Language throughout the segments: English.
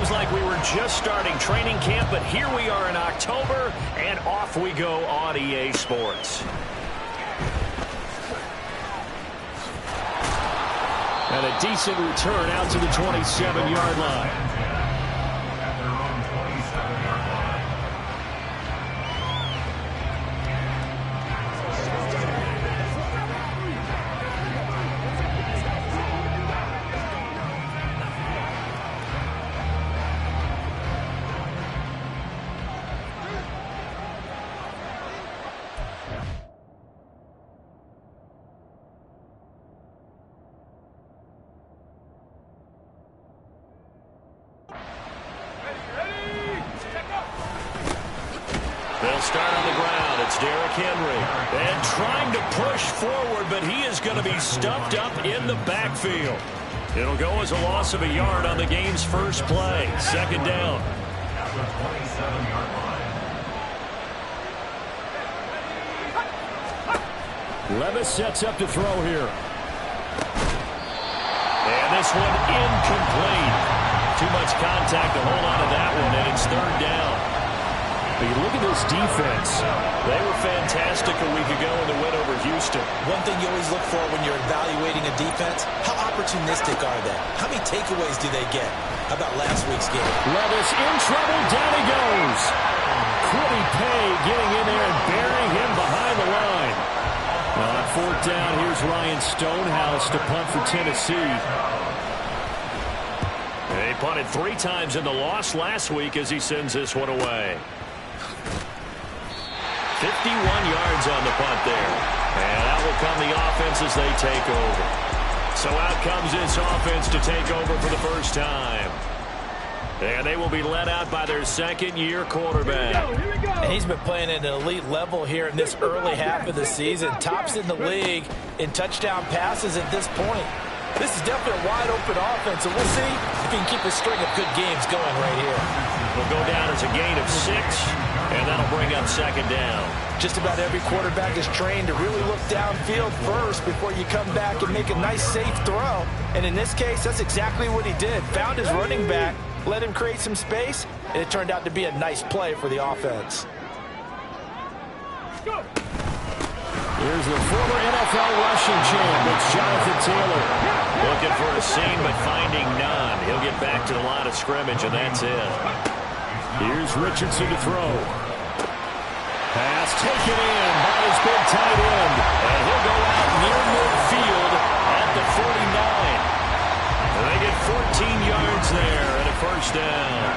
seems like we were just starting training camp, but here we are in October, and off we go on EA Sports. And a decent return out to the 27-yard line. They'll start on the ground. It's Derrick Henry. And trying to push forward, but he is going to be stuffed up in the backfield. It'll go as a loss of a yard on the game's first play. Second down. Levis sets up to throw here. And this one incomplete. Too much contact to hold on to that one, and it's third down. But you look at this defense. They were fantastic a week ago in the win over Houston. One thing you always look for when you're evaluating a defense, how opportunistic are they? How many takeaways do they get? How about last week's game? Levis in trouble. Down he goes. Quiddy Pay getting in there and burying him behind the line. Well, on fourth down, here's Ryan Stonehouse to punt for Tennessee. They punted 3 times in the loss last week as he sends this one away. 51 yards on the punt there. And that will come the offense as they take over. So out comes this offense to take over for the first time. And they will be led out by their second-year quarterback. And he's been playing at an elite level here in this early half of the season. Tops in the league in touchdown passes at this point. This is definitely a wide-open offense, and we'll see if he can keep a string of good games going right here. Will go down as a gain of 6, and that'll bring up second down. Just about every quarterback is trained to really look downfield first before you come back and make a nice, safe throw. And in this case, that's exactly what he did. Found his running back, let him create some space, and it turned out to be a nice play for the offense. Here's the former NFL rushing champ. It's Jonathan Taylor. Looking for a seam, but finding none. He'll get back to the line of scrimmage, and that's it. Here's Richardson to throw. Pass taken in by his big tight end. And he'll go out near midfield at the 49. And they get 14 yards there and a first down.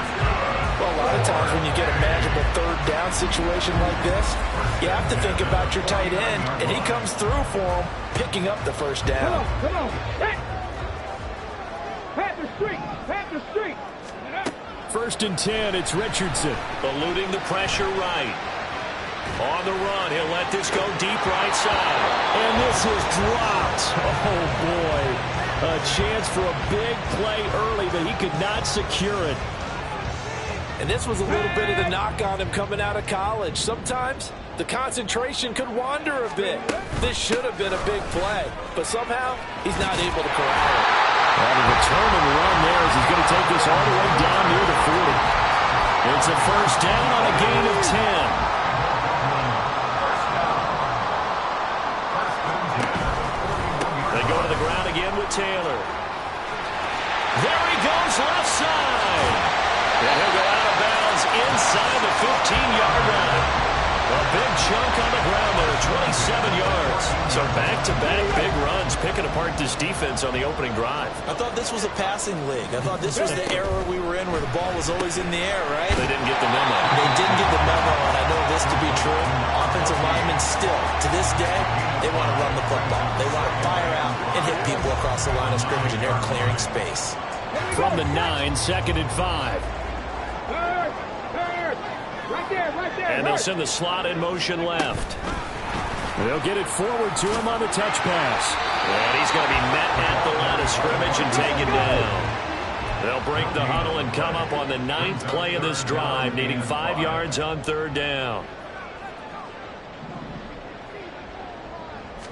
Well, a lot of times when you get a manageable third down situation like this, you have to think about your tight end, and he comes through for him, picking up the first down. Come on. Hey. Pat the street. First and 10, it's Richardson. Eluding the pressure right. On the run, he'll let this go deep right side. And this is dropped. Oh, boy. A chance for a big play early, but he could not secure it. And this was a little bit of the knock on him coming out of college. Sometimes the concentration could wander a bit. This should have been a big play, but somehow he's not able to corral it. And a determined run there as he's going to take this all the way down near the 40. It's a first down on a gain of 10. They go to the ground again with Taylor. There he goes left side. And he'll go out of bounds inside the 15-yard line. A big chunk on the ground there, 27 yards. So back-to-back big runs, picking apart this defense on the opening drive. I thought this was a passing league. I thought this was the era we were in where the ball was always in the air, right? They didn't get the memo. They didn't get the memo, and I know this to be true. Offensive linemen still, to this day, they want to run the football. They want to fire out and hit people across the line of scrimmage, and they're clearing space. From the 9, second and 5. Right there. And they'll send the slot in motion left. They'll get it forward to him on the touch pass. And he's going to be met at the line of scrimmage and taken down. They'll break the huddle and come up on the 9th play of this drive, needing 5 yards on third down.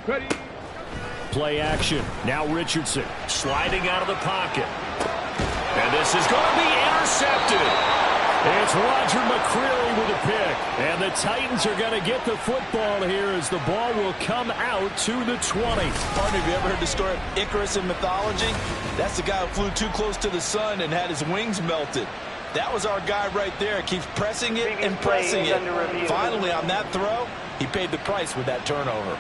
Ready. Play action. Now Richardson sliding out of the pocket. And this is going to be intercepted. It's Roger McCreary with a pick. And the Titans are going to get the football here as the ball will come out to the 20. Partner, have you ever heard the story of Icarus in mythology? That's the guy who flew too close to the sun and had his wings melted. That was our guy right there. Keeps pressing it and pressing it. Finally, on that throw, he paid the price with that turnover.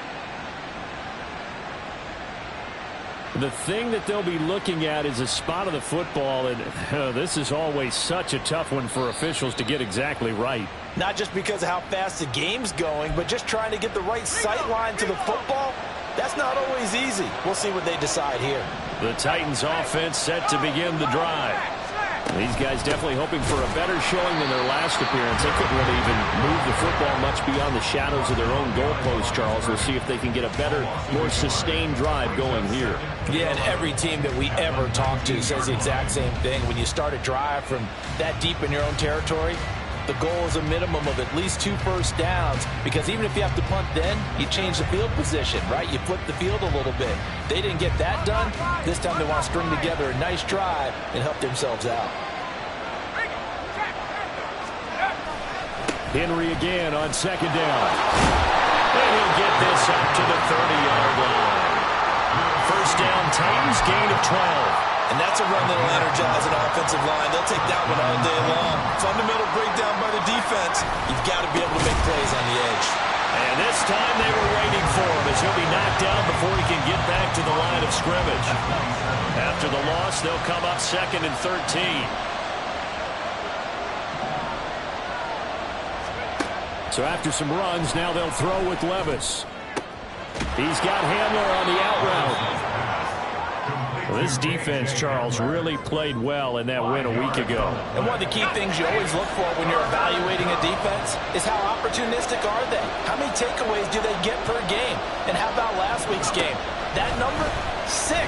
The thing that they'll be looking at is a spot of the football, and this is always such a tough one for officials to get exactly right. Not just because of how fast the game's going, but just trying to get the right sight line to the football. That's not always easy. We'll see what they decide here. The Titans offense set to begin the drive. These guys definitely hoping for a better showing than their last appearance. They couldn't really even move the football much beyond the shadows of their own goalpost, Charles. We'll see if they can get a better, more sustained drive going here. Yeah, and every team that we ever talk to says the exact same thing. When you start a drive from that deep in your own territory, the goal is a minimum of at least 2 first downs, because even if you have to punt then, you change the field position, right? You flip the field a little bit. They didn't get that done. This time they want to string together a nice drive and help themselves out. Henry again on second down. And he'll get this up to the 30-yard line. First down, Titans, gain of 12. And that's a run that will energize an offensive line. They'll take that one all day long. Fundamental breakdown by the defense. You've got to be able to make plays on the edge. And this time they were waiting for him as he'll be knocked down before he can get back to the line of scrimmage. After the loss, they'll come up 2nd and 13. So after some runs, now they'll throw with Levis. He's got Handler on the out route. Well, this defense, Charles, really played well in that win a week ago. And one of the key things you always look for when you're evaluating a defense is how opportunistic are they? How many takeaways do they get per game? And how about last week's game? That number, 6.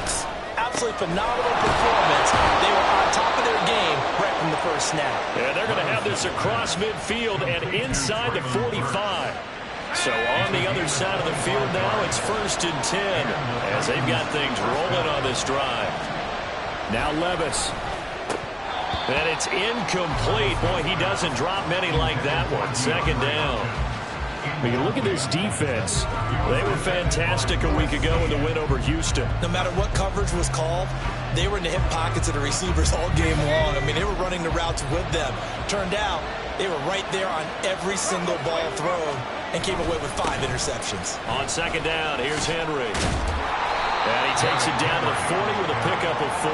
Absolutely phenomenal performance. They were on top of their game right from the first snap. Yeah, they're going to have this across midfield and inside the 45. So on the other side of the field now, it's 1st and 10 as they've got things rolling on this drive. Now Levis. And it's incomplete. Boy, he doesn't drop many like that one. 2nd down. When you look at this defense, they were fantastic a week ago in the win over Houston. No matter what coverage was called, they were in the hip pockets of the receivers all game long. I mean, they were running the routes with them. Turned out, they were right there on every single ball thrown and came away with 5 interceptions. On 2nd down, here's Henry. And he takes it down to the 40 with a pickup of 4.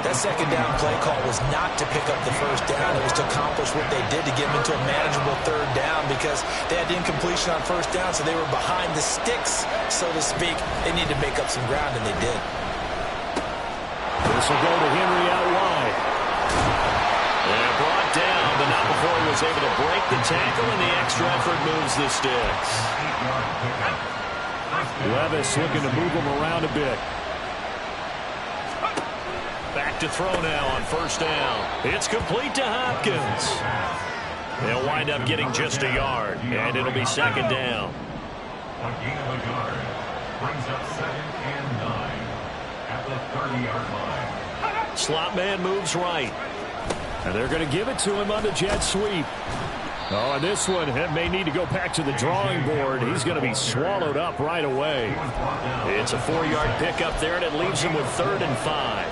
That 2nd down play call was not to pick up the first down. It was to accomplish what they did to get them into a manageable 3rd down, because they had incompletion on 1st down, so they were behind the sticks, so to speak. They needed to make up some ground, and they did. This will go to Henry out wide. And brought down, but not before he was able to break the tackle, and the extra effort moves the sticks. Levis looking to move him around a bit. Back to throw now on 1st down. It's complete to Hopkins. They'll wind up getting just a yard, and it'll be 2nd down. A gain of a yard brings up 2nd and 9 at the 30-yard line. Slot man moves right. And they're going to give it to him on the jet sweep. Oh, and this one may need to go back to the drawing board. He's going to be swallowed up right away. It's a 4-yard pickup there, and it leaves him with 3rd and 5.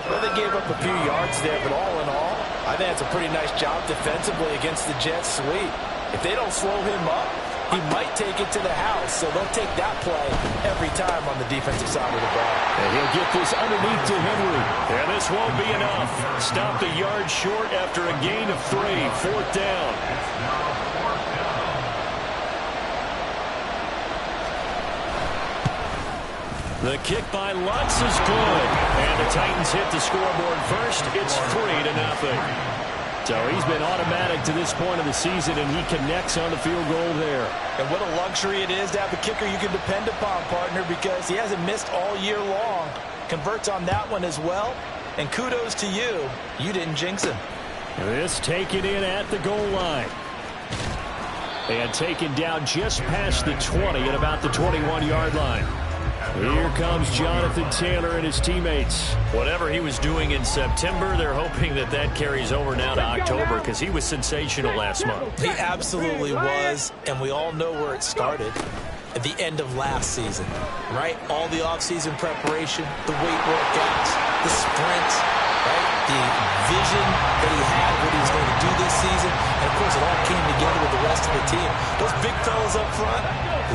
Well, they gave up a few yards there, but all in all, I think that's a pretty nice job defensively against the jet sweep. If they don't slow him up, he might take it to the house, so they'll take that play every time on the defensive side of the ball. And he'll get this underneath to Henry. And this won't be enough. Stopped a yard short after a gain of 3. 4th down. The kick by Lutz is good. And the Titans hit the scoreboard first. It's 3-0. So he's been automatic to this point of the season, and he connects on the field goal there. And what a luxury it is to have a kicker you can depend upon, partner, because he hasn't missed all year long. Converts on that one as well. And kudos to you. You didn't jinx him. This taken in at the goal line. And taken down just past the 20 at about the 21-yard line. Here comes Jonathan Taylor and his teammates. Whatever he was doing in September, they're hoping that that carries over now to October because he was sensational last month. He absolutely was, and we all know where it started. At the end of last season, right? All the offseason preparation, the weight workouts, the sprints, right? The vision that he had, what he was going to do this season. And, of course, it all came together with the rest of the team. Those big fellas up front,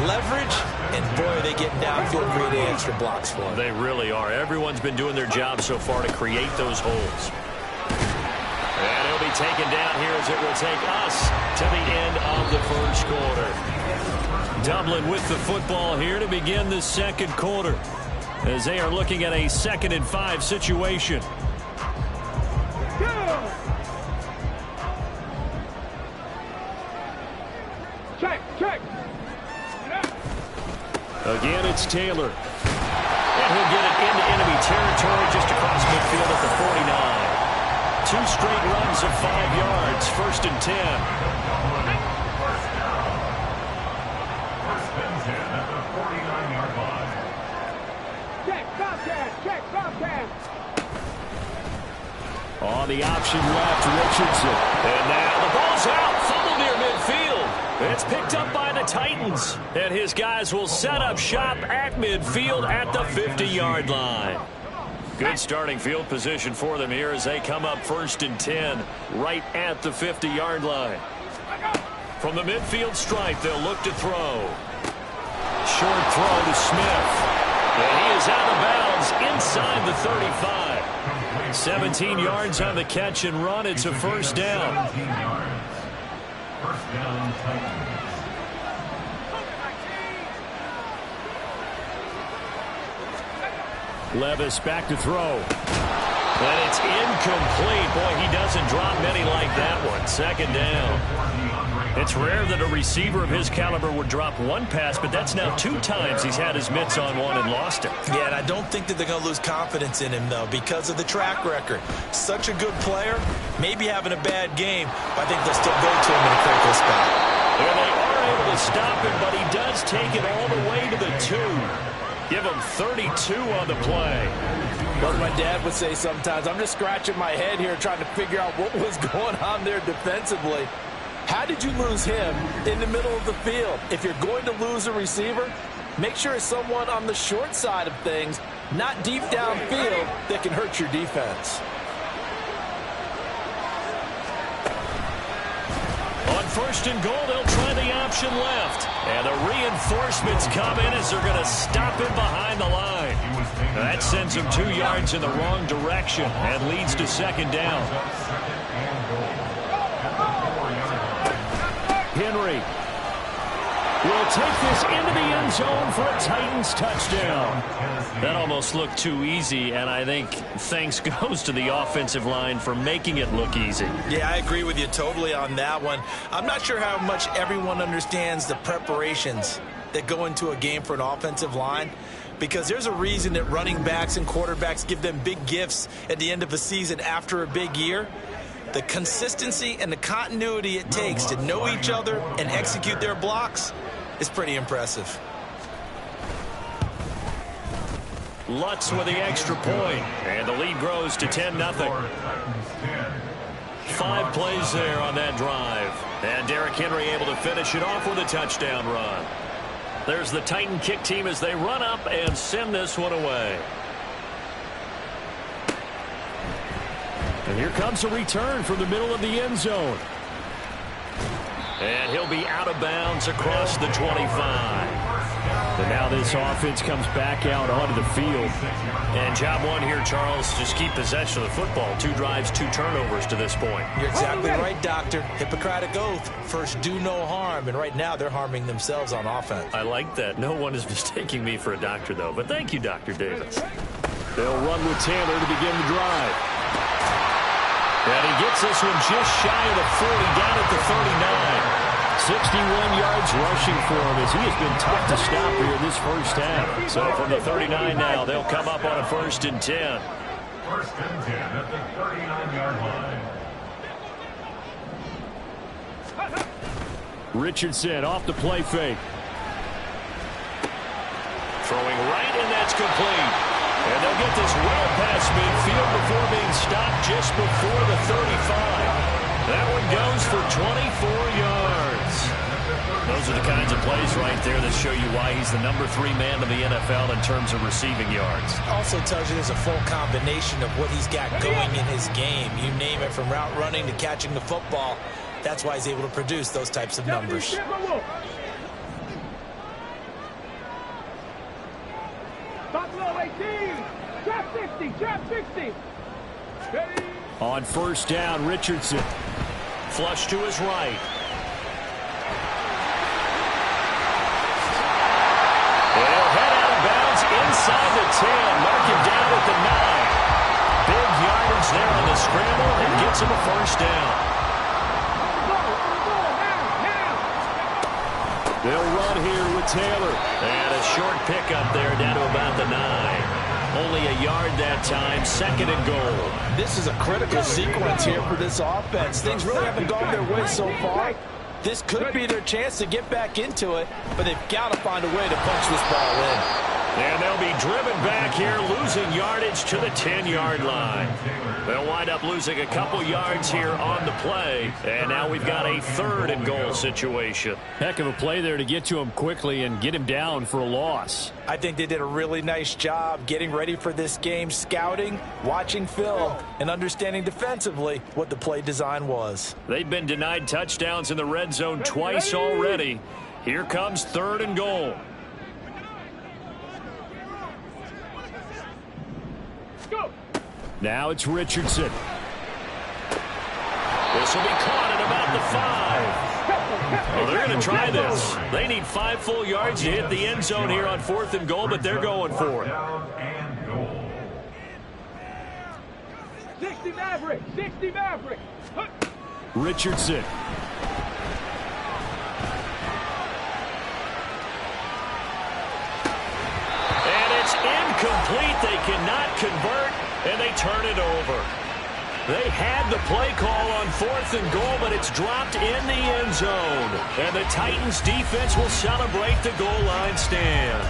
leverage, and, boy, are they getting downfield creating extra blocks for him. They really are. Everyone's been doing their job so far to create those holes. And he'll be taken down here as it will take us to the end of the first quarter. Dublin with the football here to begin the second quarter as they are looking at a 2nd and 5 situation. Check, check. Again, it's Taylor. And he'll get it into enemy territory just across midfield at the 49. 2 straight runs of 5 yards, 1st and 10. On the option left, Richardson. And now the ball's out. Fumble near midfield. It's picked up by the Titans. And his guys will set up shop at midfield at the 50-yard line. Good starting field position for them here as they come up 1st and 10 right at the 50-yard line. From the midfield stripe, they'll look to throw. Short throw to Smith. And he is out of bounds inside the 35. 17 yards on the catch and run. It's a 1st down. 17 yards. 1st down, Titans. Levis back to throw. And it's incomplete. Boy, he doesn't drop many like that one. 2nd down. It's rare that a receiver of his caliber would drop one pass, but that's now 2 times he's had his mitts on one and lost it. Yeah, and I don't think that they're going to lose confidence in him, though, because of the track record. Such a good player, maybe having a bad game, but I think they'll still go to him in a critical spot. Well, they are able to stop him, but he does take it all the way to the 2. Give him 32 on the play. What my dad would say sometimes, I'm just scratching my head here trying to figure out what was going on there defensively. How did you lose him in the middle of the field? If you're going to lose a receiver, make sure it's someone on the short side of things, not deep downfield, that can hurt your defense. On 1st and goal, they'll try the option left. And the reinforcements come in as they're going to stop him behind the line. That sends him 2 yards in the wrong direction and leads to 2nd down. Henry will take this into the end zone for a Titans touchdown. That almost looked too easy, and I think thanks goes to the offensive line for making it look easy. Yeah, I agree with you totally on that one. I'm not sure how much everyone understands the preparations that go into a game for an offensive line, because there's a reason that running backs and quarterbacks give them big gifts at the end of a season after a big year. The consistency and the continuity it takes to know each other and execute their blocks is pretty impressive. Lutz with the extra point, and the lead grows to 10-0. 5 plays there on that drive, and Derrick Henry able to finish it off with a touchdown run. There's the Titan kick team as they run up and send this one away. And here comes a return from the middle of the end zone. And he'll be out of bounds across the 25. And now this offense comes back out onto the field. And job one here, Charles, just keep possession of the football. 2 drives, 2 turnovers to this point. You're exactly right, Doctor. Hippocratic oath. First, do no harm. And right now, they're harming themselves on offense. I like that. No one is mistaking me for a doctor, though. But thank you, Dr. Davis. They'll run with Taylor to begin the drive. And he gets this one just shy of the 40, down at the 39. 61 yards rushing for him as he has been tough to stop here in this first half. So from the 39 now, they'll come up on a 1st and 10. 1st and 10 at the 39-yard line. Richardson off the play fake. Throwing right, and that's complete. And they'll get this well past midfield before being stopped just before the 35. That one goes for 24 yards. Those are the kinds of plays right there that show you why he's the #3 man in the NFL in terms of receiving yards. Also tells you there's a full combination of what he's got going in his game. You name it, from route running to catching the football. That's why he's able to produce those types of numbers. Buffalo 18. Trap 60. Trap 60. Ready? On first down, Richardson. Flush to his right. They'll head out of bounds inside the 10. Mark him down at the 9. Big yardage there on the scramble and gets him a first down. They'll run here with Taylor. And a short pickup there down to about the 9. Only a yard that time, 2nd and goal. This is a critical sequence here for this offense. Things really haven't gone their way so far. This could be their chance to get back into it, but they've got to find a way to punch this ball in. And they'll be driven back here, losing yardage to the 10-yard line. They'll wind up losing a couple yards here on the play. And now we've got a 3rd and goal situation. Heck of a play there to get to him quickly and get him down for a loss. I think they did a really nice job getting ready for this game, scouting, watching film, and understanding defensively what the play design was. They've been denied touchdowns in the red zone twice already. Here comes 3rd and goal. Go. Now it's Richardson. This will be caught at about the 5. Well, they're going to try this. They need 5 full yards to hit the end zone here on 4th and goal, but they're going for it. 60 Maverick. 60 Maverick. Richardson. And it's incomplete. They cannot convert, and they turn it over. They had the play call on 4th and goal, but it's dropped in the end zone. And the Titans defense will celebrate the goal line stand.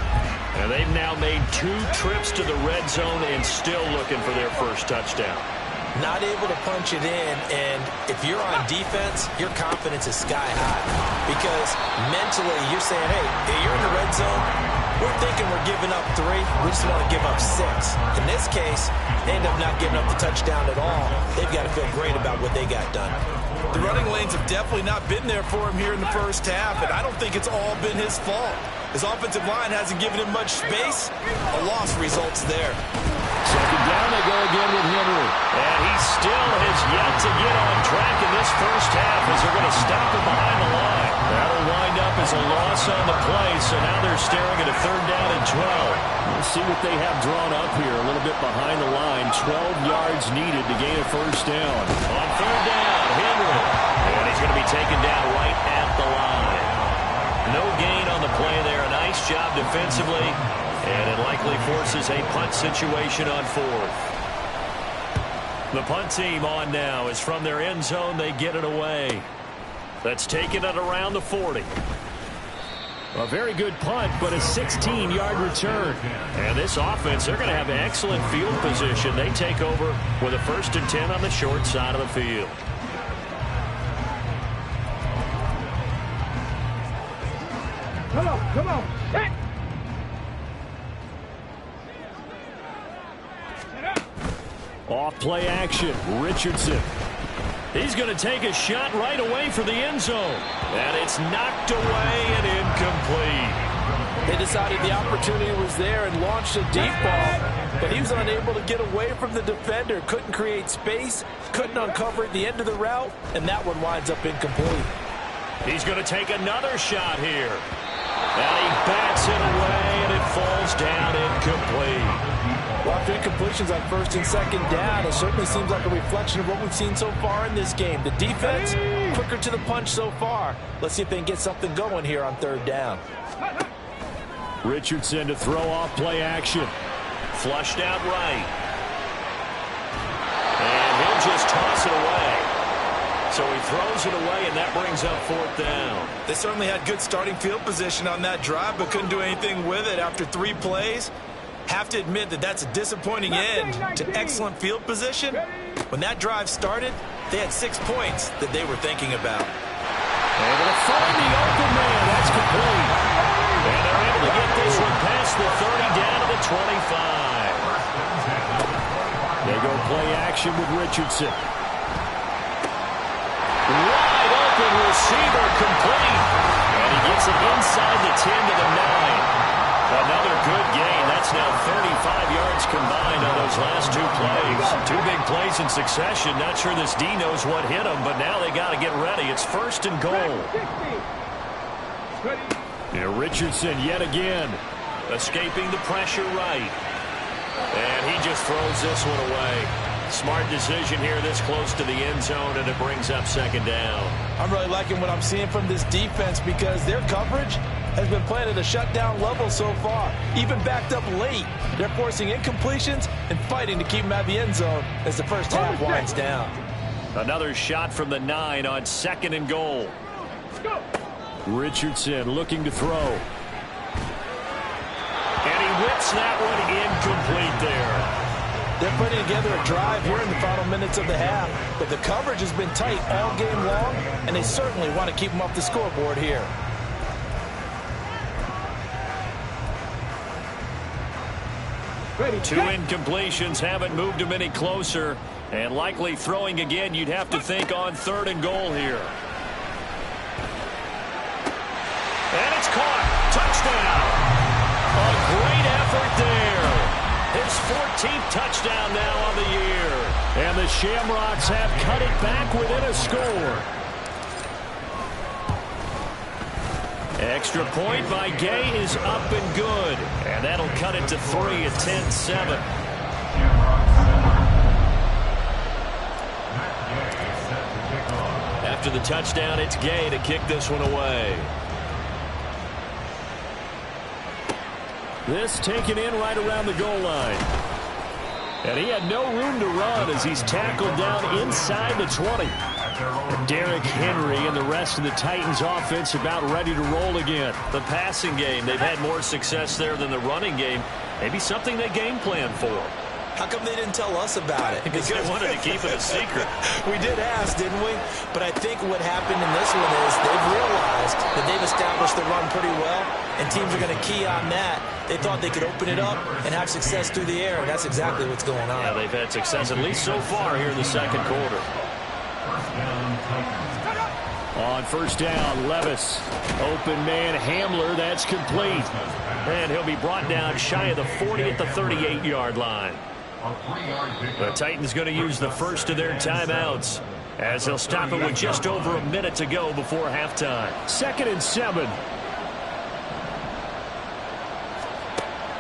And they've now made 2 trips to the red zone and still looking for their first touchdown. Not able to punch it in, and if you're on defense, your confidence is sky high. Because mentally, you're saying, hey, you're in the red zone, we're thinking we're giving up 3, we just want to give up 6. In this case, they end up not giving up the touchdown at all. They've got to feel great about what they got done. The running lanes have definitely not been there for him here in the first half, and I don't think it's all been his fault. His offensive line hasn't given him much space. A loss results there. 2nd down, they go again with Henry. And he still has yet to get on track in this first half as they're going to stop him behind the line. That'll wind up as a loss on the play, so now they're staring at a 3rd down and 12. We'll see what they have drawn up here, a little bit behind the line. 12 yards needed to gain a first down. On 3rd down, Henry. And he's going to be taken down right at the line. No gain on the play there. A nice job defensively. And it likely forces a punt situation on 4th. The punt team on now is from their end zone. They get it away. That's taken it around the 40. A very good punt, but a 16-yard return. And this offense, they're going to have excellent field position. They take over with a 1st and 10 on the short side of the field. Come on. Come on. Hit. Off play action, Richardson. He's going to take a shot right away for the end zone. And it's knocked away and incomplete. They decided the opportunity was there and launched a deep ball, but he was unable to get away from the defender, couldn't create space, couldn't uncover at the end of the route, and that one winds up incomplete. He's going to take another shot here. And he bats it away, and it falls down incomplete. Well, after incompletions on 1st and 2nd down, it certainly seems like a reflection of what we've seen so far in this game. The defense, quicker to the punch so far. Let's see if they can get something going here on 3rd down. Richardson to throw off play action. Flushed out right. And he'll just toss it away. So he throws it away, and that brings up 4th down. They certainly had good starting field position on that drive, but couldn't do anything with it after 3 plays. Have to admit that that's a disappointing end to excellent field position. When that drive started, they had 6 points that they were thinking about. Able to find the open man. That's complete. And they're able to get this one past the 30 down to the 25. They go play action with Richardson. Wide open receiver complete. And he gets it inside the 10 to the 9. Another good gain. That's now 35 yards combined on those last 2 plays. 2 big plays in succession. Not sure this D knows what hit him, but now they got to get ready. It's 1st and goal. Yeah, Richardson yet again. Escaping the pressure right. And he just throws this one away. Smart decision here this close to the end zone, and it brings up 2nd down. I'm really liking what I'm seeing from this defense because their coverage has been playing at a shutdown level so far. Even backed up late, they're forcing incompletions and fighting to keep them out of the end zone as the first half winds down. Another shot from the 9 on 2nd and goal. Richardson looking to throw. And he whips that one incomplete there. They're putting together a drive here in the final minutes of the half, but the coverage has been tight all game long, and they certainly want to keep them off the scoreboard here. Two incompletions haven't moved him any closer, and likely throwing again, you'd have to think on 3rd and goal here. And it's caught. Touchdown. A great effort there. His 14th touchdown now on the year. And the Shamrocks have cut it back within a score. Extra point by Gay is up and good. And that'll cut it to 3 at 10-7. After the touchdown, it's Gay to kick this one away. This taken in right around the goal line. And he had no room to run as he's tackled down inside the 20. Derrick Henry and the rest of the Titans offense about ready to roll again. The passing game, they've had more success there than the running game. Maybe something they game plan for. How come they didn't tell us about it? Because they wanted to keep it a secret. We did ask, didn't we? But I think what happened in this one is they've realized that they've established the run pretty well, and teams are going to key on that. They thought they could open it up and have success through the air, and that's exactly what's going on. Yeah, they've had success at least so far here in the 2nd quarter. On 1st down, Levis. Open man, Hamler. That's complete. And he'll be brought down shy of the 40 at the 38-yard line. The Titans going to use the first of their timeouts as they'll stop it with just over a minute to go before halftime. 2nd and 7.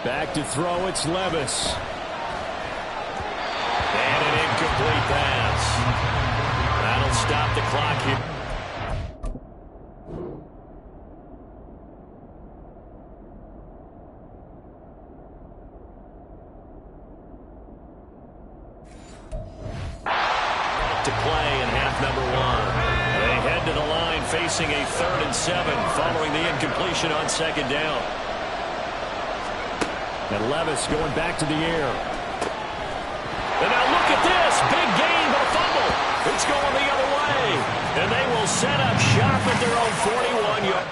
Back to throw, it's Levis. And an incomplete pass. That'll stop the clock here. To play in half number 1. They head to the line facing a 3rd and 7 following the incompletion on 2nd down. And Levis going back to the air. And now look at this. Big gain, but a fumble. It's going the other way. And they will set up shop at their own 41-yard.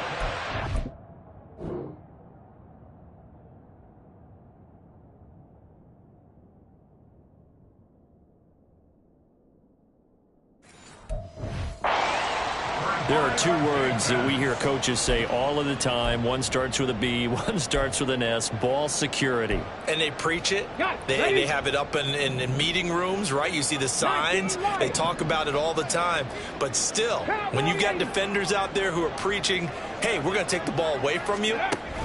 There are 2 words that we hear coaches say all of the time. One starts with a B, one starts with an S. Ball security. And they preach it. They have it up in meeting rooms, right? You see the signs. They talk about it all the time. But still, when you got defenders out there who are preaching, hey, we're going to take the ball away from you,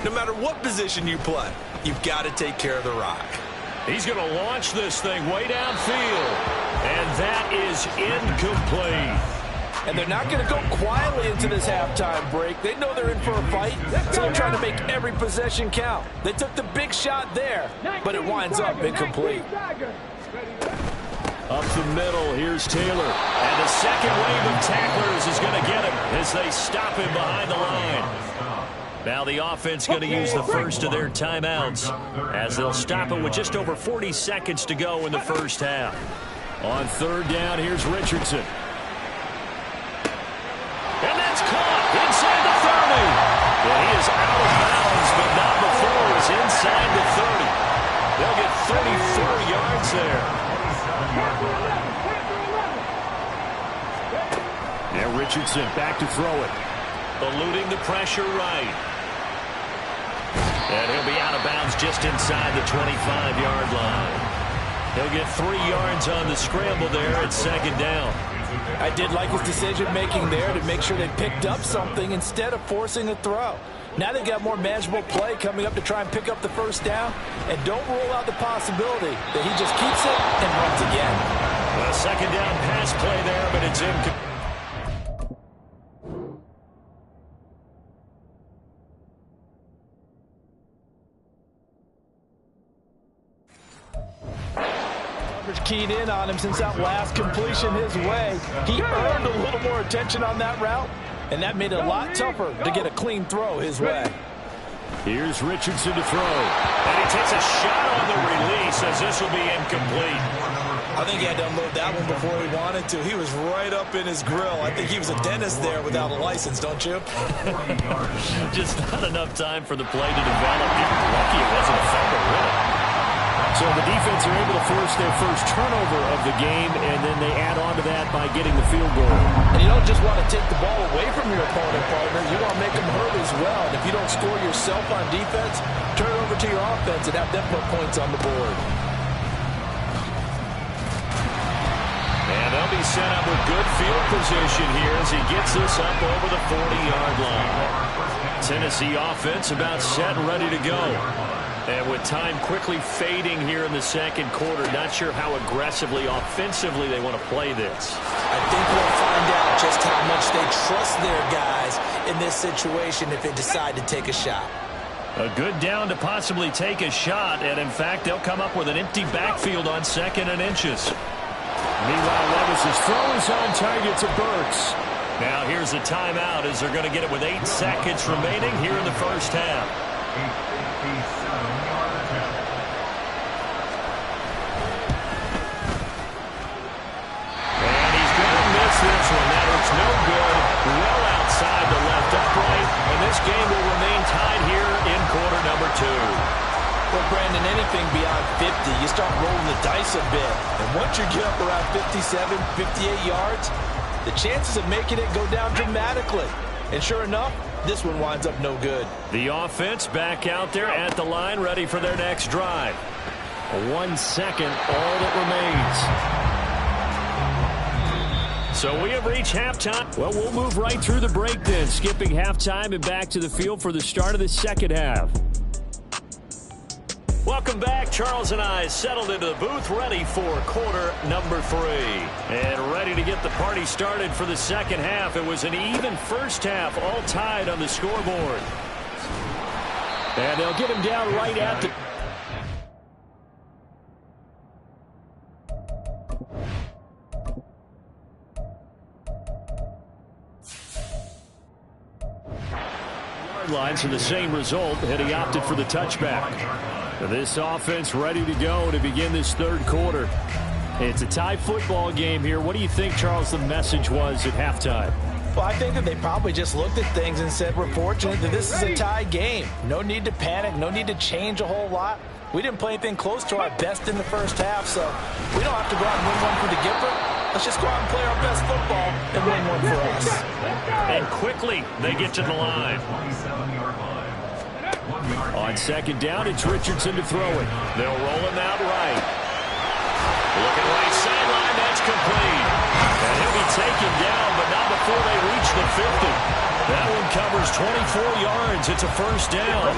no matter what position you play, you've got to take care of the rock. He's going to launch this thing way downfield. And that is incomplete. And they're not going to go quietly into this halftime break. They know they're in for a fight, so they're trying to make every possession count. They took the big shot there, but it winds up incomplete. Up the middle, here's Taylor. And the second wave of tacklers is going to get him as they stop him behind the line. Now the offense going to use the first of their timeouts as they'll stop it with just over 40 seconds to go in the first half. On third down, here's Richardson. And that's caught inside the 30. Well, he is out of bounds, but not before it was inside the 30. They'll get 34 yards there. Now Richardson back to throw it. Eluding the pressure right. And he'll be out of bounds just inside the 25-yard line. He'll get 3 yards on the scramble there at second down. I did like his decision-making there to make sure they picked up something instead of forcing a throw. Now they've got more manageable play coming up to try and pick up the first down. And don't rule out the possibility that he just keeps it and runs again. A second down pass play there, but it's incomplete. Keyed in on him since that last completion his way. He earned a little more attention on that route, and that made it a lot tougher to get a clean throw his way. Here's Richardson to throw. And he takes a shot on the release as this will be incomplete. I think he had to unload that one before he wanted to. He was right up in his grill. I think he was a dentist there without a license, don't you? Just not enough time for the play to develop. You're lucky it wasn't a fumble, really. So the defense are able to force their first turnover of the game, and then they add on to that by getting the field goal. And you don't just want to take the ball away from your opponent, partner. You want to make them hurt as well. And if you don't score yourself on defense, turn it over to your offense and have them put points on the board. And they'll be set up with good field position here as he gets this up over the 40-yard line. Tennessee offense about set and ready to go. And with time quickly fading here in the second quarter, not sure how aggressively, offensively they want to play this. I think we'll find out just how much they trust their guys in this situation if they decide to take a shot. A good down to possibly take a shot, and in fact, they'll come up with an empty backfield on 2nd and inches. Meanwhile, Levis's throw is on target to Burks. Now here's a timeout as they're going to get it with 8 seconds remaining here in the first half. This one, that looks no good, well outside the left upright, and this game will remain tied here in quarter number 2. Well, Brandon, anything beyond 50, you start rolling the dice a bit. And once you get up around 57, 58 yards, the chances of making it go down dramatically. And sure enough, this one winds up no good. The offense back out there at the line, ready for their next drive. 1 second, all that remains. So we have reached halftime. Well, we'll move right through the break then, skipping halftime and back to the field for the start of the second half. Welcome back. Charles and I settled into the booth, ready for quarter number 3. And ready to get the party started for the second half. It was an even first half, all tied on the scoreboard. And they'll get him down right at the... lines and the same result, and he opted for the touchback. This offense ready to go to begin this third quarter. It's a tie football game here. What do you think, Charles, the message was at halftime? Well, I think that they probably just looked at things and said, we're fortunate that this is a tie game. No need to panic, no need to change a whole lot. We didn't play anything close to our best in the first half, so we don't have to go out and win one for the Gipper. Let's just go out and play our best football and win one for us. And quickly, they get to the line. On second down, it's Richardson to throw it. They'll roll him out right. Looking right sideline, that's complete. And he'll be taken down, but not before they reach the 50. That one covers 24 yards. It's a first down.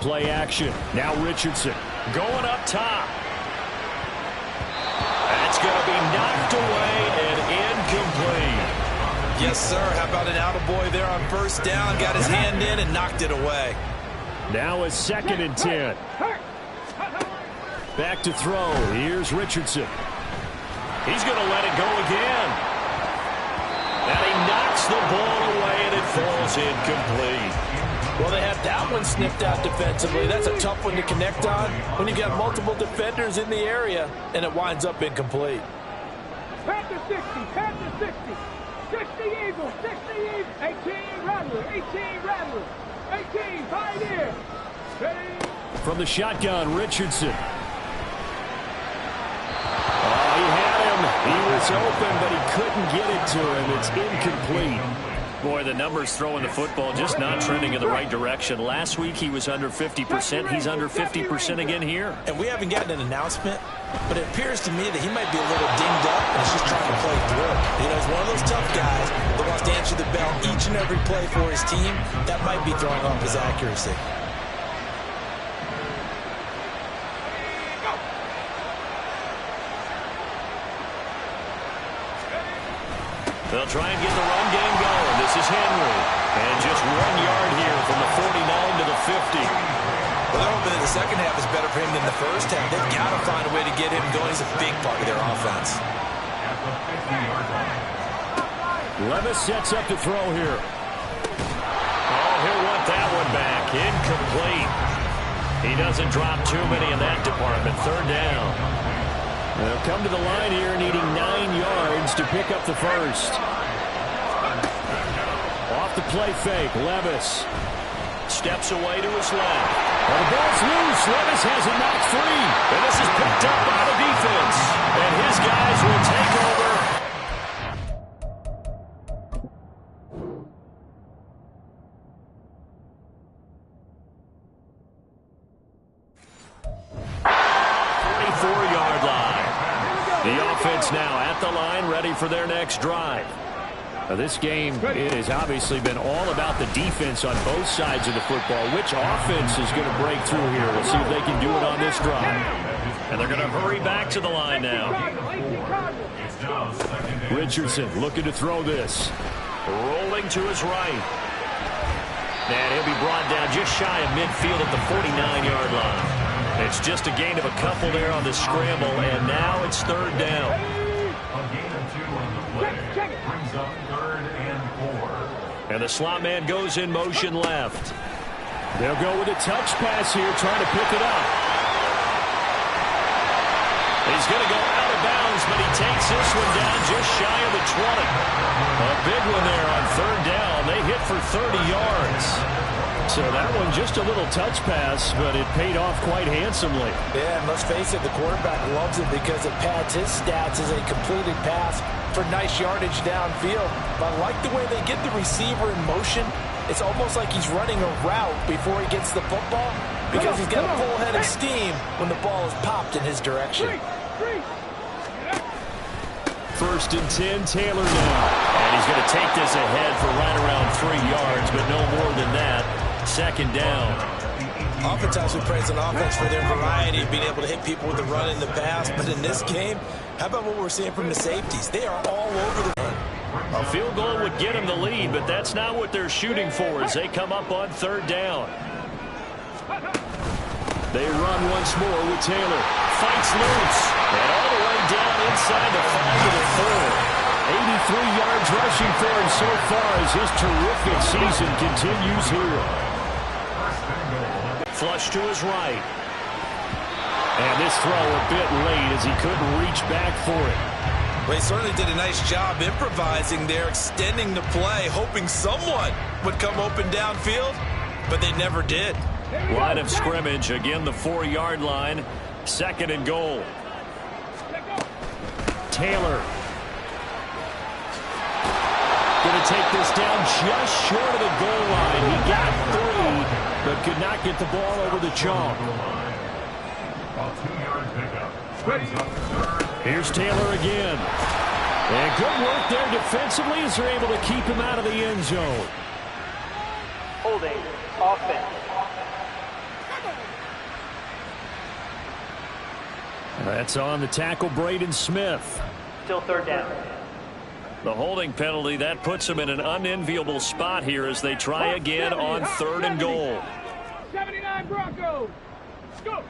Play action. Now Richardson going up top. That's going to be knocked away and incomplete. Yes, sir. How about an attaboy there on first down? Got his hand in and knocked it away. Now a 2nd and 10. Back to throw. Here's Richardson. He's going to let it go again. And he knocks the ball away, and it falls incomplete. Well, they have that one sniffed out defensively. That's a tough one to connect on when you've got multiple defenders in the area, and it winds up incomplete. Pass to 60, pass to 60. 60 Eagles, 60 Eagles. 18 Rattler, 18 Rattler. 18, Pioneer. Ready? From the shotgun, Richardson. Oh, he had him. He was open, but he couldn't get it to him. It's incomplete. Boy, the numbers throwing the football just not trending in the right direction. Last week he was under 50%. He's under 50% again here. And we haven't gotten an announcement, but it appears to me that he might be a little dinged up and is just trying to play through. You know, he's one of those tough guys that wants to answer the bell each and every play for his team. That might be throwing off his accuracy. They'll try and get the run game going. This is Henry. And just 1 yard here from the 49 to the 50. Well, they're hoping that the second half is better for him than the first half. They've got to find a way to get him going. He's a big part of their offense. At the 50-yard line. Levis sets up to throw here. Oh, he'll want that one back. Incomplete. He doesn't drop too many in that department. 3rd down. They'll come to the line here needing 9 yards to pick up the first. Off the play fake, Levis. Steps away to his left. And the ball's loose. Levis has it knocked free. And this is picked up by the defense. And his guys will take over. The offense now at the line, ready for their next drive. Now, this game has obviously been all about the defense on both sides of the football. Which offense is going to break through here? We'll see if they can do it on this drive. And they're going to hurry back to the line now. Richardson looking to throw this. Rolling to his right. And he'll be brought down just shy of midfield at the 49-yard line. It's just a gain of a couple there on the scramble, and now it's 3rd down. A gain of 2 on the play. Brings up 3rd and 4. And the slot man goes in motion left. They'll go with a touch pass here, trying to pick it up. He's going to go out of bounds, but he takes this one down just shy of the 20. A big one there on 3rd down. They hit for 30 yards. So that one just a little touch pass, but it paid off quite handsomely. Yeah, and let's face it, the quarterback loves it because it pads his stats as a completed pass for nice yardage downfield. But I like the way they get the receiver in motion. It's almost like he's running a route before he gets the football because he's got a full head of steam when the ball is popped in his direction. 1st and 10, Taylor now. And he's going to take this ahead for right around 3 yards, but no more than that. 2nd down. Oftentimes we praise an offense for their variety of being able to hit people with the run and the pass, but in this game, how about what we're seeing from the safeties? They are all over the run. A field goal would get them the lead, but that's not what they're shooting for as they come up on 3rd down. They run once more with Taylor. Fights loose. And all the way down inside the 5 to the 4. 83 yards rushing for him so far as his terrific season continues here. Flush to his right. And this throw a bit late as he couldn't reach back for it. Well, he certainly did a nice job improvising there, extending the play, hoping someone would come open downfield, but they never did. Line of scrimmage, again the 4-yard line. 2nd and goal. Taylor. Going to take this down just short of the goal line. He got 3, but could not get the ball over the chalk. A 2-yard pickup. Here's Taylor again. And good work there defensively as they're able to keep him out of the end zone. Holding offense. That's on the tackle, Braden Smith. Still 3rd down. The holding penalty, that puts them in an unenviable spot here as they try again on 3rd and goal. 79 Broncos. Go.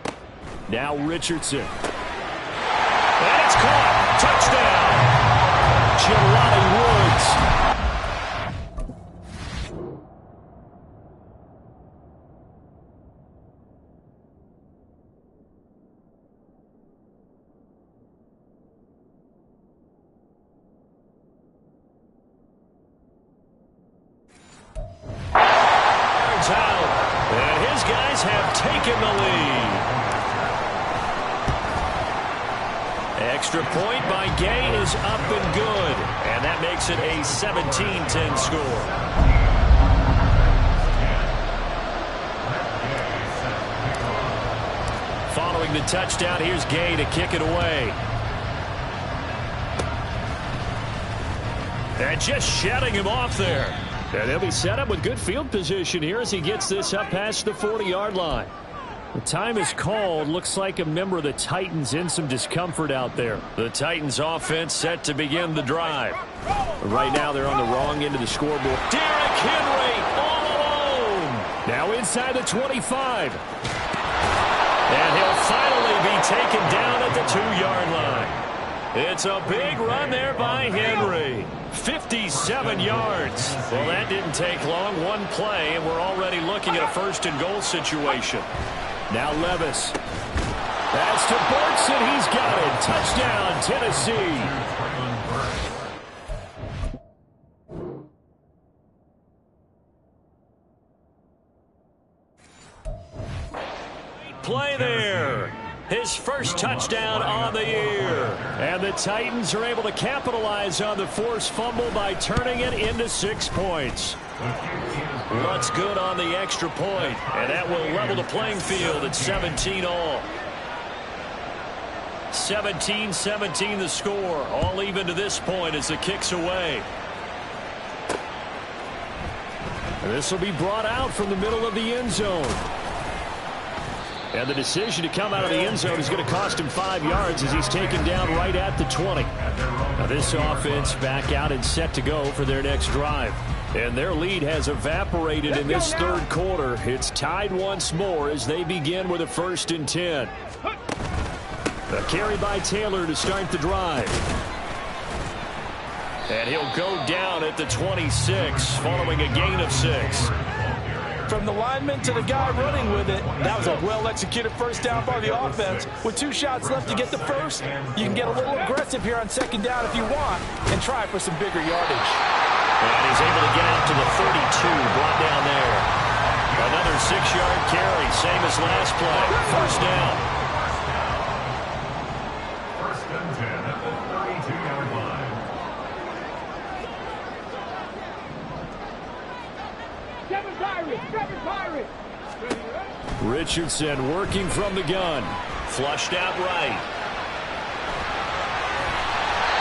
Now Richardson. And it's caught. Touchdown. Jelani Woods. Out, and his guys have taken the lead. Extra point by Gay is up and good, and that makes it a 17-10 score. Following the touchdown, here's Gay to kick it away. And just shutting him off there. And he'll be set up with good field position here as he gets this up past the 40-yard line. The time is called. Looks like a member of the Titans in some discomfort out there. The Titans offense set to begin the drive. But right now they're on the wrong end of the scoreboard. Derrick Henry all alone. Now inside the 25. And he'll finally be taken down at the 2-yard line. It's a big run there by Henry. 57 yards. Well, that didn't take long. One play, and we're already looking at a first-and-goal situation. Now Levis. That's to Burks, and he's got it. Touchdown, Tennessee. Play there. His first touchdown on the year. And the Titans are able to capitalize on the forced fumble by turning it into 6 points. What's good on the extra point, and that will level the playing field at 17 all. 17-17 the score. All even to this point as the kick's away. This will be brought out from the middle of the end zone. And the decision to come out of the end zone is going to cost him 5 yards as he's taken down right at the 20. Now this offense back out and set to go for their next drive. And their lead has evaporated in this third quarter. It's tied once more as they begin with a 1st and 10. A carry by Taylor to start the drive. And he'll go down at the 26 following a gain of 6. From the lineman to the guy running with it, that was a well-executed first down by the offense. With 2 shots left to get the first, you can get a little aggressive here on 2nd down if you want and try for some bigger yardage. And he's able to get out to the 32, brought down there. Another 6-yard carry, same as last play. First down. 1st and 10 at the 32-yard line. Richardson working from the gun. Flushed out right.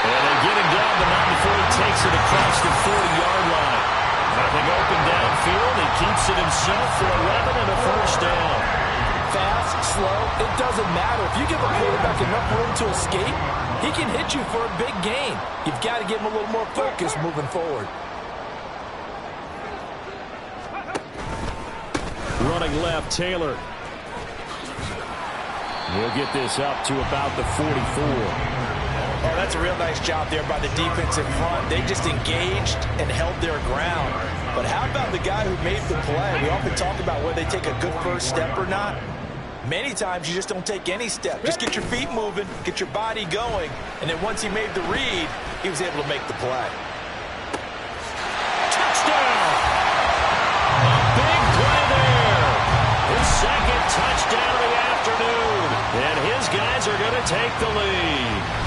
And they get him down, but not before he takes it across the 40-yard line. Nothing open downfield. He keeps it himself for 11 and a first down. Fast, slow, it doesn't matter. If you give a quarterback enough room to escape, he can hit you for a big gain. You've got to give him a little more focus moving forward. Running left, Taylor. He'll get this up to about the 44. Oh, that's a real nice job there by the defense in front. They just engaged and held their ground. But how about the guy who made the play? We often talk about whether they take a good first step or not. Many times you just don't take any step. Just get your feet moving, get your body going, and then once he made the read, he was able to make the play. Touchdown! A big play there. His 2nd touchdown of the afternoon. And his guys are going to take the lead.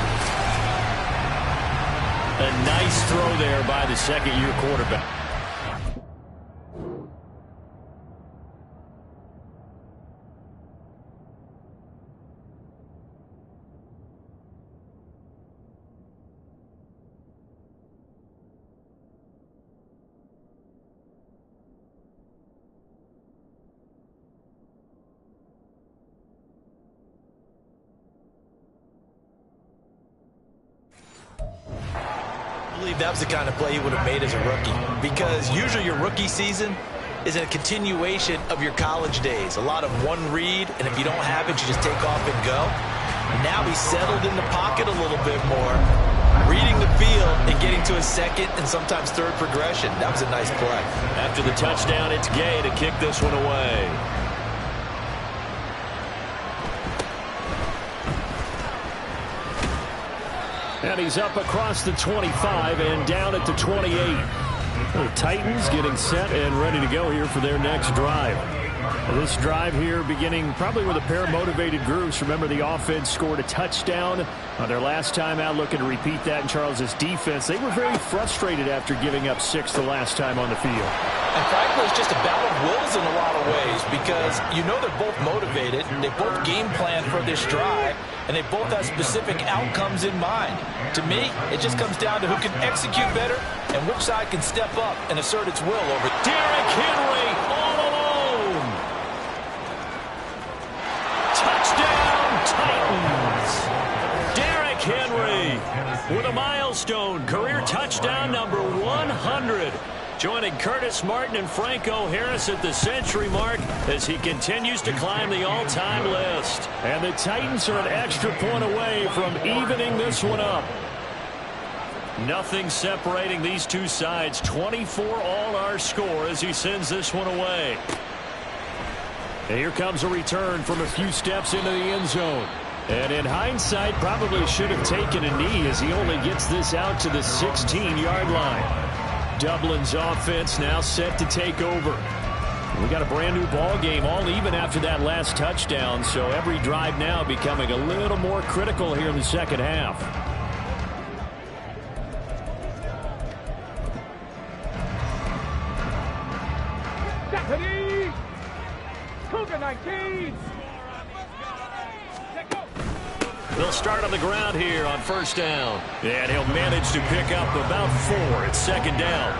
A nice throw there by the 2nd-year quarterback. I believe that was the kind of play he would have made as a rookie, because usually your rookie season, is a continuation of your college days. A lot of one read, and if you don't have it, you just take off and go. Now he's settled in the pocket a little bit more, reading the field and getting to his second and sometimes third progression. That was a nice play. After the touchdown, it's Gay to kick this one away. And he's up across the 25 and down at the 28. The Titans getting set and ready to go here for their next drive. This drive here beginning probably with a pair of motivated groups. Remember, the offense scored a touchdown on their last time out, looking to repeat that in Charles's defense. They were very frustrated after giving up 6 the last time on the field. And frankly, it's just a battle of wills in a lot of ways because you know they're both motivated, they both game plan for this drive, and they both have specific outcomes in mind. To me, it just comes down to who can execute better and which side can step up and assert its will over. Derrick Henry all alone. Touchdown, Titans. Derrick Henry with a milestone career touchdown number 100. Joining Curtis Martin and Franco Harris at the century mark as he continues to climb the all-time list. And the Titans are an extra point away from evening this one up. Nothing separating these two sides. 24 all our score as he sends this one away. And here comes a return from a few steps into the end zone. And in hindsight, probably should have taken a knee as he only gets this out to the 16-yard line. Dublin's offense now set to take over. We got a brand new ball game, all even after that last touchdown, so every drive now becoming a little more critical here in the second half. Deputy! Cougar 19! They'll start on the ground here on first down. And he'll manage to pick up about 4 at second down.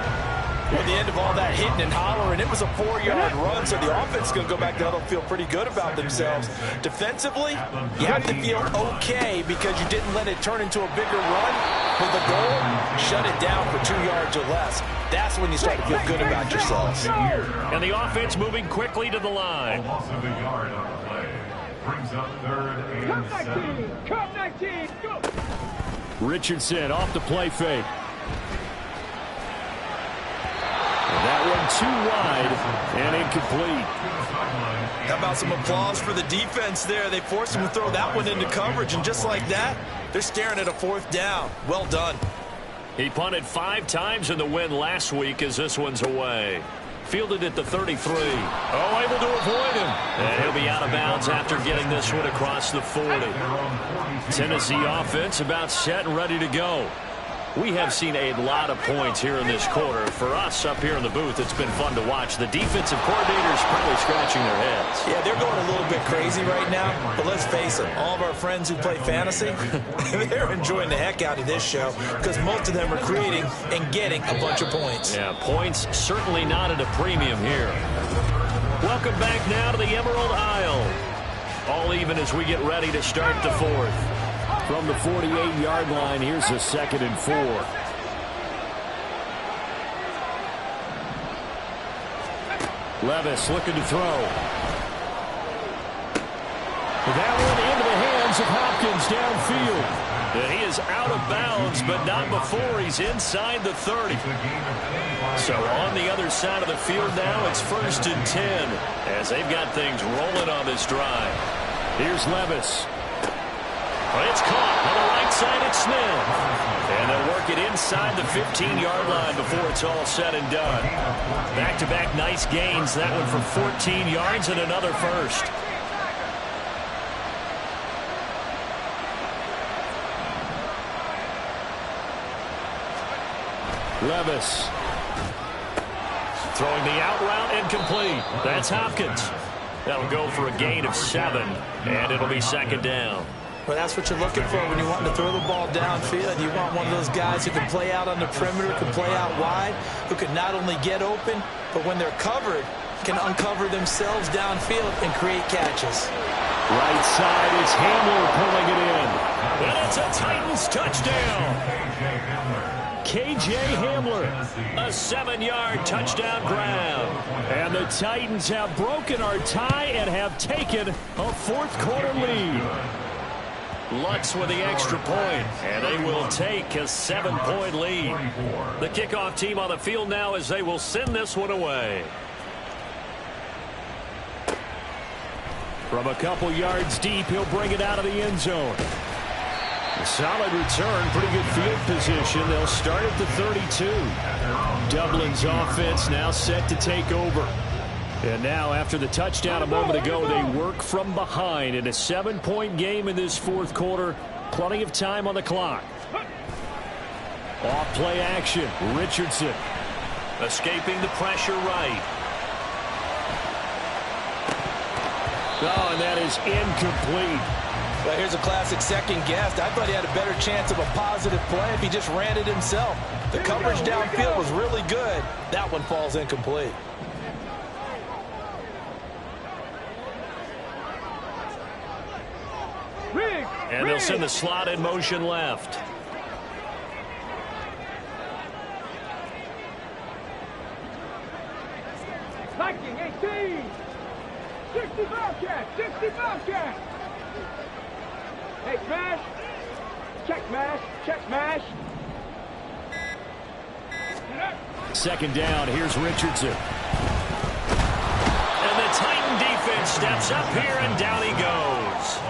At the end of all that hitting and hollering, it was a 4-yard run, so the offense is going to go back down and feel pretty good about themselves. Defensively, you have to feel okay because you didn't let it turn into a bigger run. With the goal, shut it down for 2 yards or less. That's when you start to feel good about yourselves. And the offense moving quickly to the line. A loss of a yard on the play. Brings up 3rd and 7. Come 19, go! Richardson off the play fake. That one too wide and incomplete. How about some applause for the defense there? They forced him to throw that one into coverage, and just like that, they're staring at a 4th down. Well done. He punted 5 times in the win last week as this one's away. Fielded at the 33. Oh, able to avoid him. And he'll be out of bounds after getting this one across the 40. Tennessee offense about set and ready to go. We have seen a lot of points here in this quarter. For us up here in the booth, it's been fun to watch. The defensive coordinators probably scratching their heads. Yeah, they're going a little bit crazy right now, but let's face it, all of our friends who play fantasy, they're enjoying the heck out of this show because most of them are creating and getting a bunch of points. Yeah, points certainly not at a premium here. Welcome back now to the Emerald Isle. All even as we get ready to start the 4th. From the 48-yard line, here's a 2nd and 4. Levis looking to throw. That one into the hands of Hopkins downfield. And he is out of bounds, but not before he's inside the 30. So on the other side of the field now, it's 1st and 10 as they've got things rolling on this drive. Here's Levis. It's caught on the right side at Smith. And they'll work it inside the 15-yard line before it's all said and done. Back-to-back nice gains. That one for 14 yards and another first. Levis. Throwing the out route and complete. That's Hopkins. That'll go for a gain of 7. And it'll be 2nd down. Well, that's what you're looking for when you want to throw the ball downfield. You want one of those guys who can play out on the perimeter, can play out wide, who can not only get open, but when they're covered, can uncover themselves downfield and create catches. Right side, it's Hamler pulling it in. And it's a Titans touchdown. K.J. Hamler. A 7-yard touchdown grab. And the Titans have broken our tie and have taken a fourth-quarter lead. Lutz with the extra point, and they will take a 7-point lead. The kickoff team on the field now as they will send this one away. From a couple yards deep, he'll bring it out of the end zone. A solid return, pretty good field position. They'll start at the 32. Dublin's offense now set to take over. And now, after the touchdown a moment ago, they work from behind in a 7-point game in this fourth quarter. Plenty of time on the clock. Off play action. Richardson. Escaping the pressure right. Oh, and that is incomplete. Well, here's a classic second guess. I thought he had a better chance of a positive play if he just ran it himself. The coverage downfield was really good. That one falls incomplete. And they'll send the slot in motion left. Viking 18. 60 Bobcat. 60 Bobcat. Hey, smash. Check mash. Check mash. Second down. Here's Richardson. And the Titan defense steps up here, and down he goes.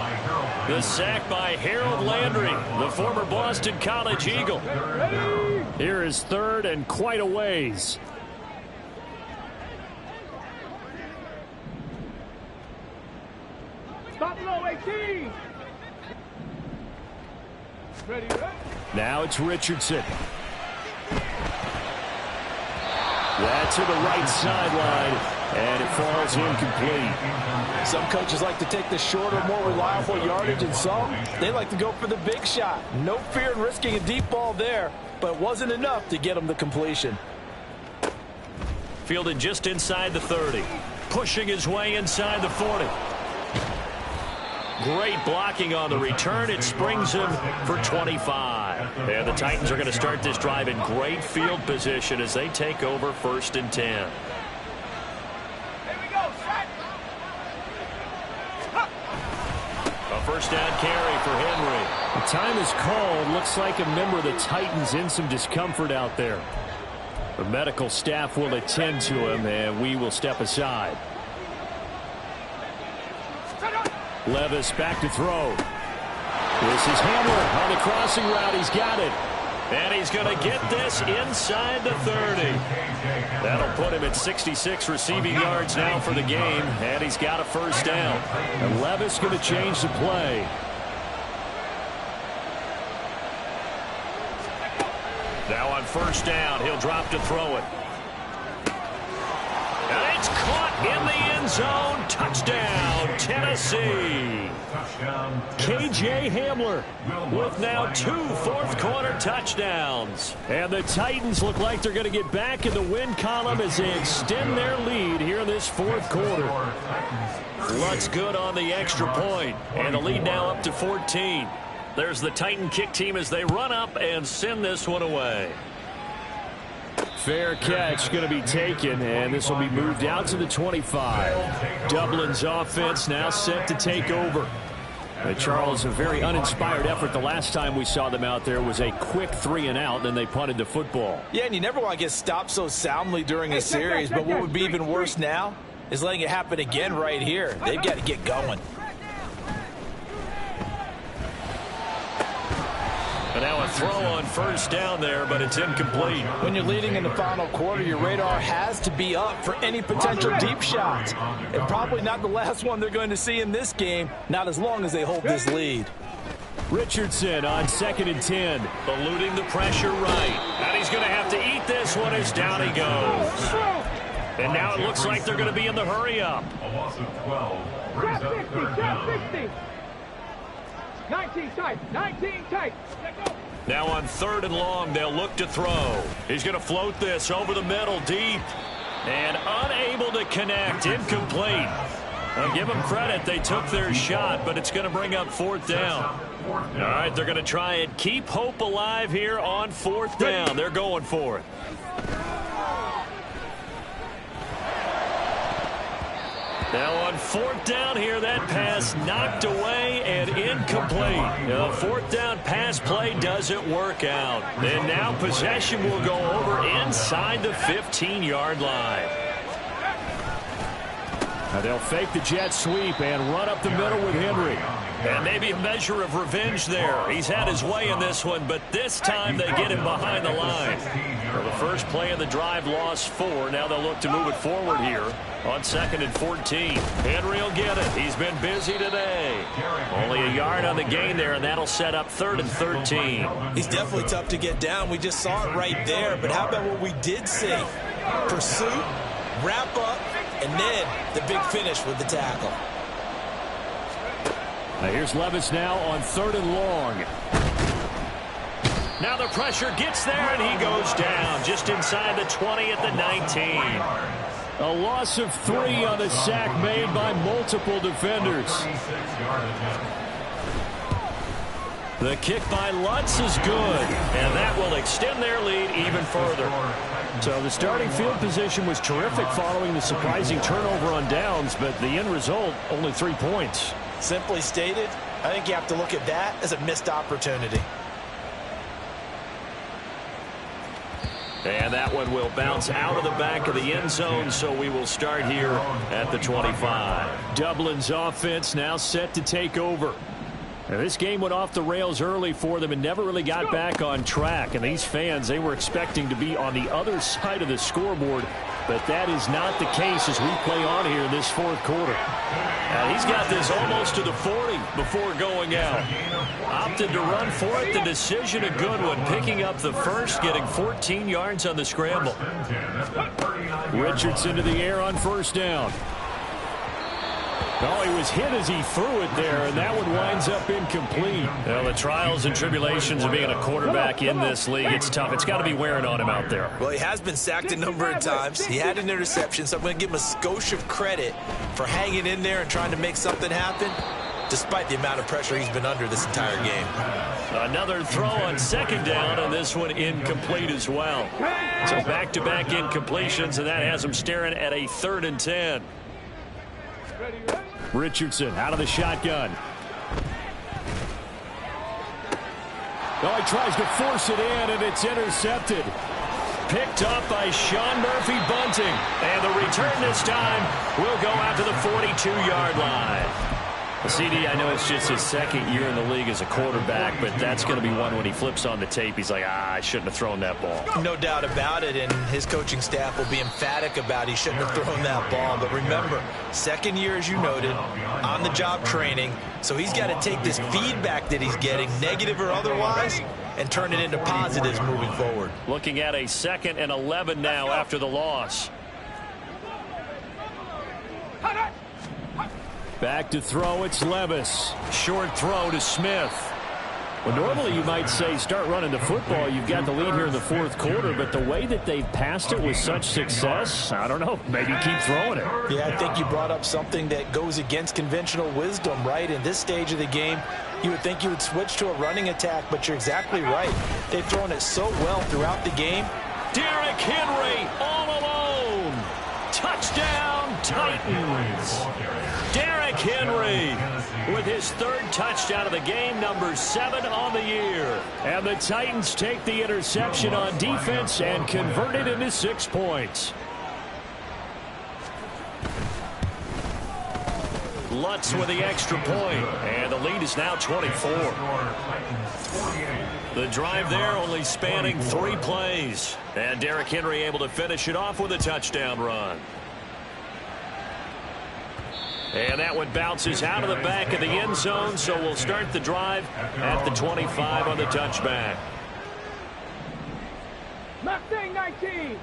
The sack by Harold Landry, the former Boston College Eagle. Here is third and quite a ways. Buffalo 18. Ready, Now it's Richardson. That's to the right sideline, and it falls incomplete. Some coaches like to take the shorter, more reliable yardage, and some, they like to go for the big shot. No fear in risking a deep ball there, but it wasn't enough to get him the completion. Fielded just inside the 30. Pushing his way inside the 40. Great blocking on the return. It springs him for 25. And the Titans are going to start this drive in great field position as they take over 1st and 10. Here we go, set. A first down carry for Henry. The time is called. Looks like a member of the Titans in some discomfort out there. The medical staff will attend to him, and we will step aside. Levis back to throw. This is Hamler on the crossing route. He's got it. And he's going to get this inside the 30. That'll put him at 66 receiving yards now for the game. And he's got a first down. And Levis going to change the play. Now on first down, he'll drop to throw it. And it's caught in the end zone. Touchdown, Tennessee. K.J. Hamler with now 2 fourth-quarter touchdowns. And the Titans look like they're going to get back in the win column as they extend their lead here in this fourth quarter. Lutz good on the extra point. And the lead now up to 14. There's the Titan kick team as they run up and send this one away. Fair catch going to be taken, and this will be moved out to the 25. Dublin's offense now set to take over. Charles, a very uninspired effort. The last time we saw them out there was a quick 3-and-out, then they punted the football. Yeah, and you never want to get stopped so soundly during a series, but what would be even worse now is letting it happen again right here. They've got to get going. And now a throw on first down there, but it's incomplete. When you're leading in the final quarter, your radar has to be up for any potential deep shots. And probably not the last one they're going to see in this game, not as long as they hold this lead. Richardson on 2nd and 10. Eluding the pressure right. And he's going to have to eat this one as down he goes. And now it looks like they're going to be in the hurry-up. A loss of 12 brings up 3rd down. 19 tight. 19 tight. Now on 3rd and long, they'll look to throw. He's going to float this over the middle deep. And unable to connect. Incomplete. I'll give them credit. They took their shot, but it's going to bring up 4th down. All right, they're going to try and keep hope alive here on 4th down. They're going for it. Now on 4th down here, that pass knocked away and incomplete. The 4th down pass play doesn't work out. And now possession will go over inside the 15-yard line. Now they'll fake the jet sweep and run up the middle with Henry. And maybe a measure of revenge there. He's had his way in this one, but this time they get him behind the line. Well, the first play of the drive lost 4. Now they'll look to move it forward here on 2nd and 14. Henry will get it. He's been busy today. Only a yard on the gain there, and that'll set up 3rd and 13. He's definitely tough to get down. We just saw it right there. But how about what we did see? Pursuit, wrap up, and then the big finish with the tackle. Now here's Levis now on 3rd and long. Now the pressure gets there, and he goes down just inside the 20 at the 19. A loss of 3 on the sack made by multiple defenders. The kick by Lutz is good, and that will extend their lead even further. So the starting field position was terrific following the surprising turnover on downs, but the end result, only 3 points. Simply stated, I think you have to look at that as a missed opportunity. And that one will bounce out of the back of the end zone, so we will start here at the 25. Dublin's offense now set to take over. Now, this game went off the rails early for them and never really got back on track. And these fans, they were expecting to be on the other side of the scoreboard, but that is not the case as we play on here in this 4th quarter. Now he's got this almost to the 40 before going out. Opted to run for it. The decision a good one. Picking up the first, getting 14 yards on the scramble. Richardson to the air on 1st down. Oh, he was hit as he threw it there, and that one winds up incomplete. Well, the trials and tribulations of being a quarterback in this league, it's tough. It's got to be wearing on him out there. Well, he has been sacked a number of times. He had an interception, so I'm going to give him a skosh of credit for hanging in there and trying to make something happen, despite the amount of pressure he's been under this entire game. Another throw on 2nd down, and this one incomplete as well. So back-to-back incompletions, and that has him staring at a 3rd and 10. Richardson out of the shotgun. Oh, he tries to force it in, and it's intercepted. Picked up by Sean Murphy Bunting. And the return this time will go out to the 42-yard line. CD, I know it's just his 2nd year in the league as a quarterback, but that's going to be one when he flips on the tape. He's like, I shouldn't have thrown that ball. No doubt about it, and his coaching staff will be emphatic about he shouldn't have thrown that ball. But remember, 2nd year, as you noted, on-the-job training, so he's got to take this feedback that he's getting, negative or otherwise, and turn it into positives moving forward. Looking at a 2nd and 11 now after the loss. Back to throw, it's Levis. Short throw to Smith. Well, normally you might say start running the football. You've got the lead here in the 4th quarter, but the way that they've passed it with such success, I don't know, maybe keep throwing it. Yeah, I think you brought up something that goes against conventional wisdom, right? In this stage of the game, you would think you would switch to a running attack, but you're exactly right. They've thrown it so well throughout the game. Derrick Henry all alone. Touchdown, Titans. Derrick Henry with his 3rd touchdown of the game, number 7 on the year. And the Titans take the interception on defense and convert it into 6 points. Lutz with the extra point, and the lead is now 24. The drive there only spanning 3 plays. And Derrick Henry able to finish it off with a touchdown run. And that one bounces out of the back of the end zone, so we'll start the drive at the 25 on the touchback. Mustang 19.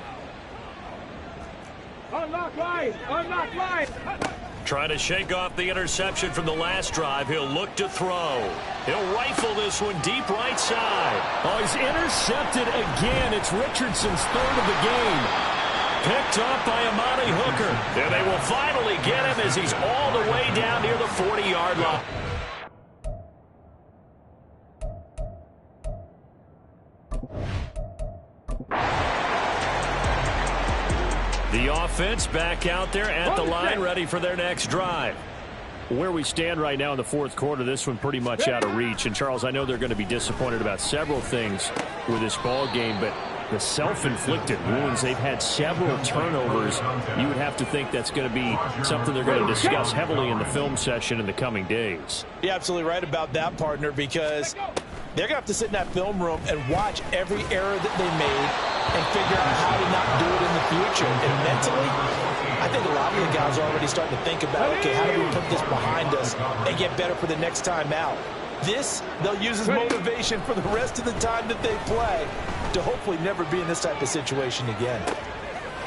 Unlock line. Unlock line. Trying to shake off the interception from the last drive. He'll look to throw. He'll rifle this one deep right side. Oh, he's intercepted again. It's Richardson's 3rd of the game. Picked up by Amani Hooker. And they will finally get him as he's all the way down near the 40-yard line. The offense back out there at the line, ready for their next drive. Where we stand right now in the fourth quarter, this one pretty much out of reach. And, Charles, I know they're going to be disappointed about several things with this ball game, but the self-inflicted wounds, they've had several turnovers. You would have to think that's going to be something they're going to discuss heavily in the film session in the coming days. You're absolutely right about that, partner, because they're going to have to sit in that film room and watch every error that they made and figure out how to not do it in the future. And mentally, I think a lot of the guys are already starting to think about, okay, how do we put this behind us and get better for the next time out? This, they'll use as motivation for the rest of the time that they play to hopefully never be in this type of situation again.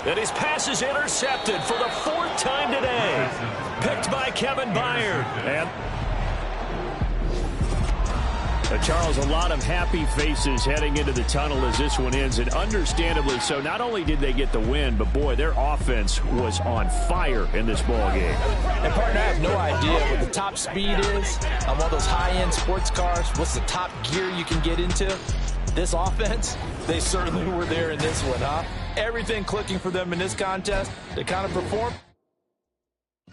And his pass is intercepted for the fourth time today. Picked by Kevin Byard. And Charles, a lot of happy faces heading into the tunnel as this one ends, and understandably so. Not only did they get the win, but, boy, their offense was on fire in this ball game. And, partner, I have no idea what the top speed is on one of those high-end sports cars. What's the top gear you can get into? This offense, they certainly were there in this one, huh? Everything clicking for them in this contest to kind of perform.